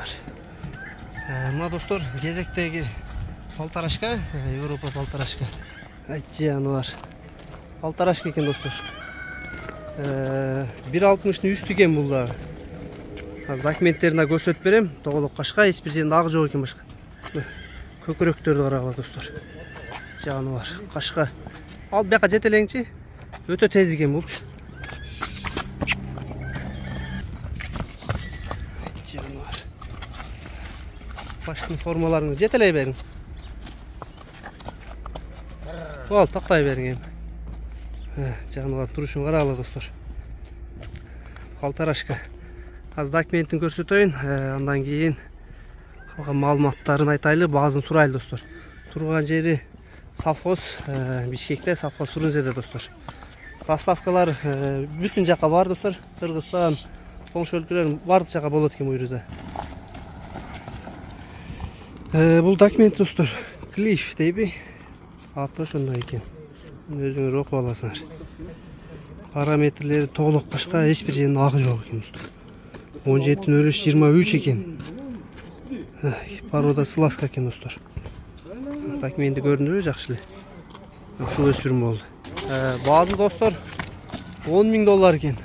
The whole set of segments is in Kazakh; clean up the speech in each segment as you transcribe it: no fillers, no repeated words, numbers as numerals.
жануар. Мына достор, кезектегі полторашка, Европа полторашка. Жануар. Полторашка екен достор. 1.60'ның үсті екен бұл дағы. Документтеріне көрсетіп берем. Тоғылық қашқа, ешбір жерінде ағы жоқ екен башқа. Көкіректерді қарағыла достор. Жануар. Қашқа. Ал бияқа жетелеңші. Өте тез екен бұл. Жануар. Баштың формаларыңды жетелей берің. Ол, тақтай берің. Жануар тұрышын қарағыла достор. Полторашка. Аз документін көрсетейін, андан кейін қалған малыматтарын айтайлы, бағызын сұрайлы достор. Тұрған жері Совхоз, Бишкекте, Совхоз Фрунзеде достор. Доставкалар бүтін жаққа бар достор. Қырғызстан, қоңшы өлкелерін барды жаққа болады екен бұйрыза. Бұл документ достор. Клиф дейбі. Аты шондай екен. Өзіңіз оқып аласыңдар. Параметрлері тоғылық қашқа ешбір жерінің ағы жоқ екен достор. 17.03.23 екен. Порода сласка екен достор. Документі көрінді жақшылы. Шу өспірім болды. Базы достор $10.000 екен.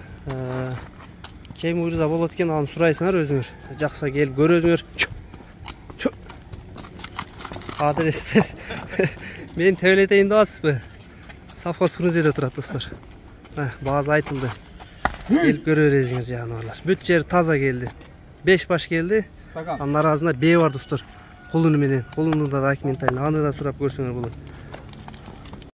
Кем ұйрыза болады екен, аны сұрайсыңар өзіңір. Жақса келіп көр өзіңір. Адрестер. Мен тәулетейін датыс бі. Совхоз Фрунзеде тұрады достор. Базы айтылды. Келіп көререзіңер жануарлар. Бүт жер таза келді. 5 баш келді. Анын аразында бе бар достор. Құлыны менен. Құлынында документайын. Аны да сұрап көрсіңер бұлын.